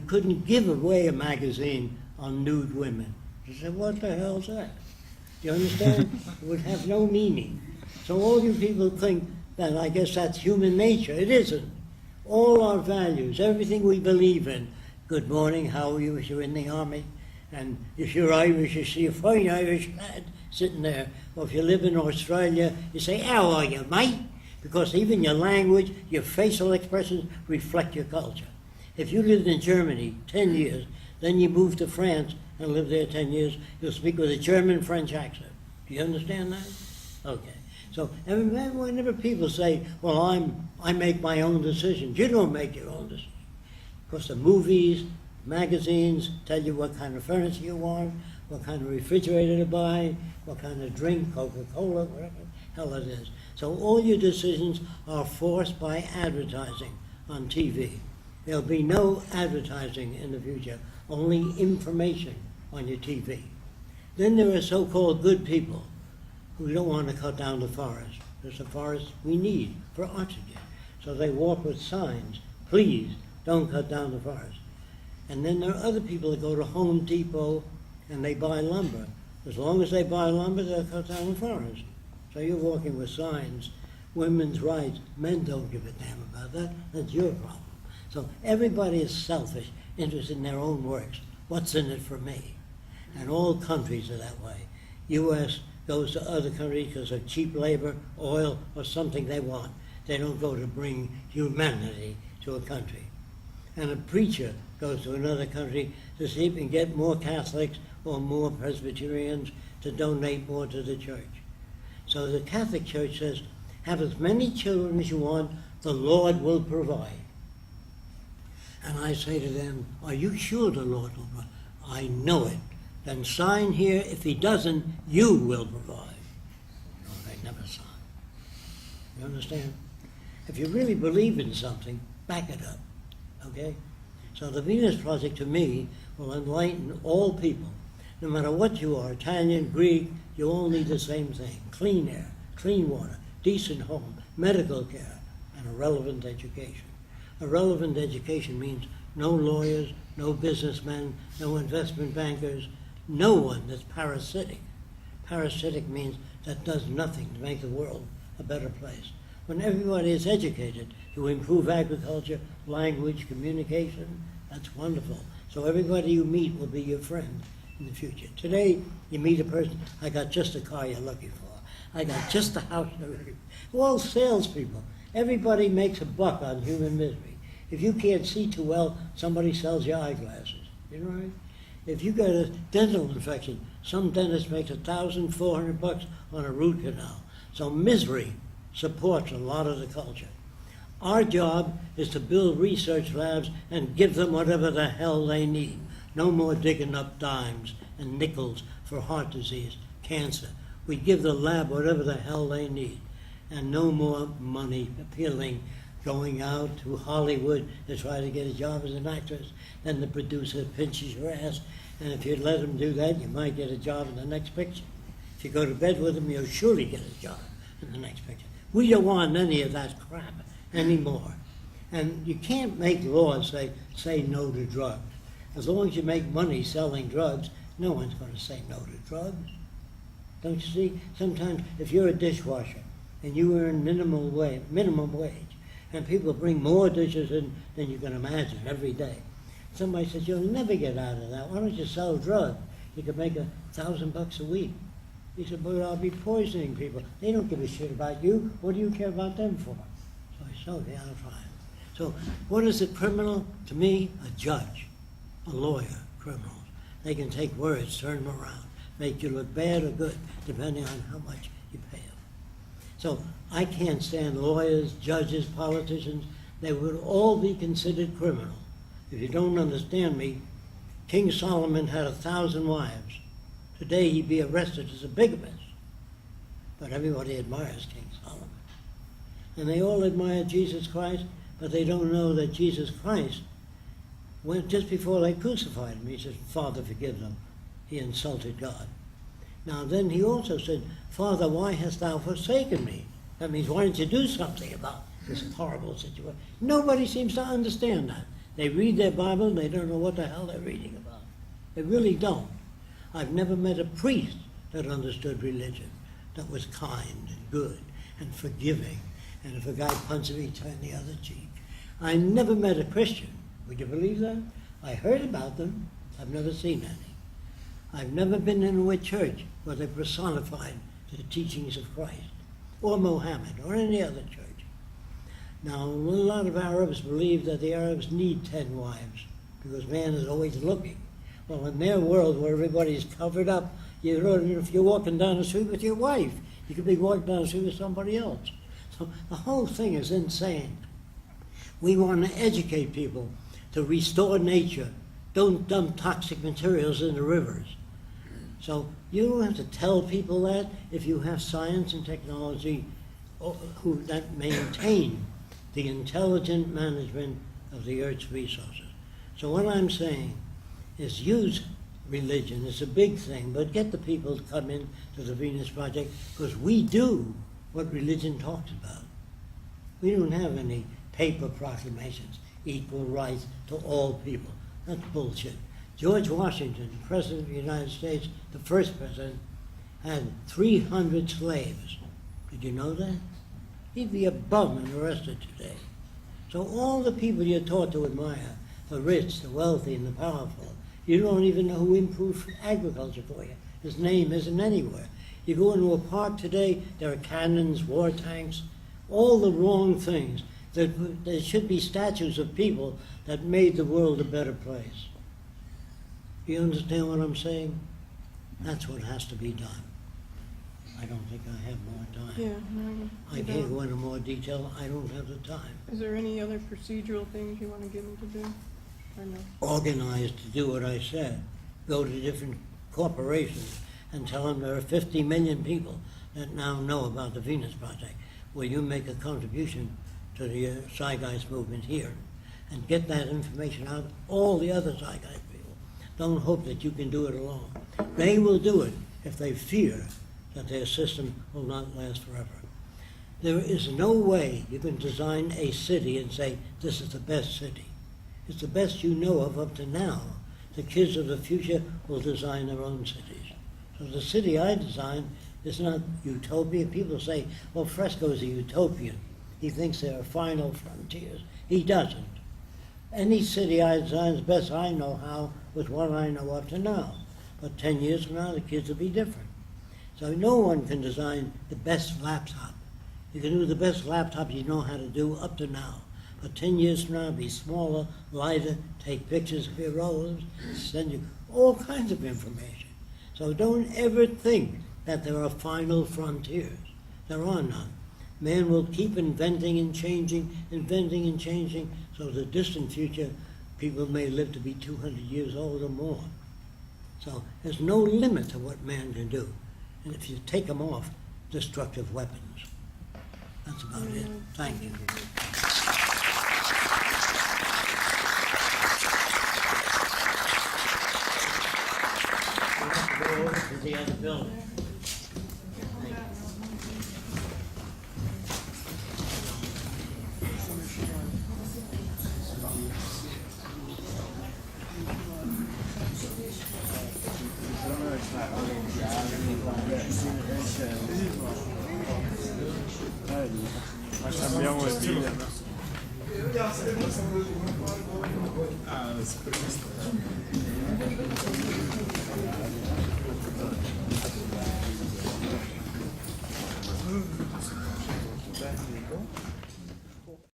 couldn't give away a magazine on nude women. I said, what the hell's that? Do you understand? It would have no meaning. So all you people think that I guess that's human nature. It isn't. All our values, everything we believe in. Good morning, how are you if you're in the army? And if you're Irish, you see a fine Irish lad sitting there. Or if you live in Australia, you say, how are you, mate? Because even your language, your facial expressions reflect your culture. If you lived in Germany 10 years, then you move to France and live there 10 years, you'll speak with a German-French accent. Do you understand that? Okay. So whenever people say, well, I make my own decisions, you don't make your own decisions. Because the movies, magazines tell you what kind of furniture you want, what kind of refrigerator to buy, what kind of drink, Coca-Cola, whatever the hell it is. So all your decisions are forced by advertising on TV. There'll be no advertising in the future, only information on your TV. Then there are so-called good people who don't want to cut down the forest. There's a forest we need for oxygen. So they walk with signs, please don't cut down the forest. And then there are other people that go to Home Depot and they buy lumber. As long as they buy lumber, they'll cut down the forest. So you're walking with signs, women's rights, men don't give a damn about that, that's your problem. So everybody is selfish, interested in their own works. What's in it for me? And all countries are that way. U.S. goes to other countries because of cheap labor, oil, or something they want. They don't go to bring humanity to a country. And a preacher goes to another country to see if he can get more Catholics or more Presbyterians to donate more to the church. So the Catholic Church says, have as many children as you want, the Lord will provide. And I say to them, are you sure the Lord will provide? I know it. Then sign here. If he doesn't, you will provide. No, they never sign. You understand? If you really believe in something, back it up. Okay? So the Venus Project, to me, will enlighten all people. No matter what you are, Italian, Greek, you all need the same thing. Clean air, clean water, decent home, medical care, and a relevant education. A relevant education means no lawyers, no businessmen, no investment bankers, no one that's parasitic. Parasitic means that does nothing to make the world a better place. When everybody is educated to improve agriculture, language, communication, that's wonderful. So everybody you meet will be your friend in the future. Today, you meet a person, I got just the car you're looking for. I got just the house you're looking for. All salespeople. Everybody makes a buck on human misery. If you can't see too well, somebody sells you eyeglasses. You know right? If you got a dental infection, some dentist makes $1,400 on a root canal. So misery supports a lot of the culture. Our job is to build research labs and give them whatever the hell they need. No more digging up dimes and nickels for heart disease, cancer. We give the lab whatever the hell they need. And no more money appealing, going out to Hollywood to try to get a job as an actress. Then the producer pinches your ass. And if you let them do that, you might get a job in the next picture. If you go to bed with them, you'll surely get a job in the next picture. We don't want any of that crap anymore. And you can't make laws say no to drugs. As long as you make money selling drugs, no one's going to say no to drugs. Don't you see? Sometimes if you're a dishwasher and you earn minimum wage, and people bring more dishes in than you can imagine every day, somebody says, you'll never get out of that. Why don't you sell drugs? You could make $1,000 a week. He said, but I'll be poisoning people. They don't give a shit about you. What do you care about them for? So I said, okay, I'll try it. So what is a criminal? To me, a judge, a lawyer, criminals. They can take words, turn them around, make you look bad or good, depending on how much you pay them. So I can't stand lawyers, judges, politicians. They would all be considered criminal. If you don't understand me, King Solomon had 1,000 wives. Today he'd be arrested as a bigamist. But everybody admires King Solomon. And they all admire Jesus Christ, but they don't know that Jesus Christ, just before they crucified him, he said, Father, forgive them. He insulted God. Now then he also said, Father, why hast thou forsaken me? That means, why don't you do something about this horrible situation? Nobody seems to understand that. They read their Bible, they don't know what the hell they're reading about. They really don't. I've never met a priest that understood religion, that was kind and good and forgiving, and if a guy punches me, turn the other cheek. I never met a Christian. Would you believe that? I heard about them. I've never seen any. I've never been in a church where they personified the teachings of Christ or Mohammed or any other church. Now, a lot of Arabs believe that the Arabs need 10 wives because man is always looking. Well, in their world where everybody's covered up, you know, if you're walking down the street with your wife, you could be walking down the street with somebody else. So the whole thing is insane. We want to educate people to restore nature. Don't dump toxic materials in the rivers. So you don't have to tell people that if you have science and technology that maintain the intelligent management of the Earth's resources. So what I'm saying is use religion. It's a big thing, but get the people to come in to the Venus Project because we do what religion talks about. We don't have any paper proclamations, equal rights to all people. That's bullshit. George Washington, President of the United States, the first president, had 300 slaves. Did you know that? He'd be a bum and arrested today. So all the people you're taught to admire, the rich, the wealthy, and the powerful, you don't even know who improved agriculture for you. His name isn't anywhere. You go into a park today, there are cannons, war tanks, all the wrong things. There should be statues of people that made the world a better place. You understand what I'm saying? That's what has to be done. I don't think I have more time. Yeah, no, I can't go into more detail. I don't have the time. Is there any other procedural things you want to get them to do? Or no? Organized to do what I said. Go to different corporations and tell them there are 50 million people that now know about the Venus Project. Will you make a contribution to the Zeitgeist movement here and get that information out to all the other Zeitgeist people? Don't hope that you can do it alone. They will do it if they fear that their system will not last forever. There is no way you can design a city and say, this is the best city. It's the best you know of up to now. The kids of the future will design their own cities. So the city I design is not utopia. People say, well, Fresco is a utopian. He thinks there are final frontiers. He doesn't. Any city I design is best I know how with what I know up to now. But 10 years from now, the kids will be different. So no one can design the best laptop. You can do the best laptop you know how to do up to now. But 10 years from now, it'll be smaller, lighter, take pictures of your relatives, send you all kinds of information. So don't ever think that there are final frontiers. There are none. Man will keep inventing and changing, so the distant future, people may live to be 200 years old or more. So there's no limit to what man can do. And if you take them off, destructive weapons. That's about it. Thank you. Go over to the other building. Abbiamo il video.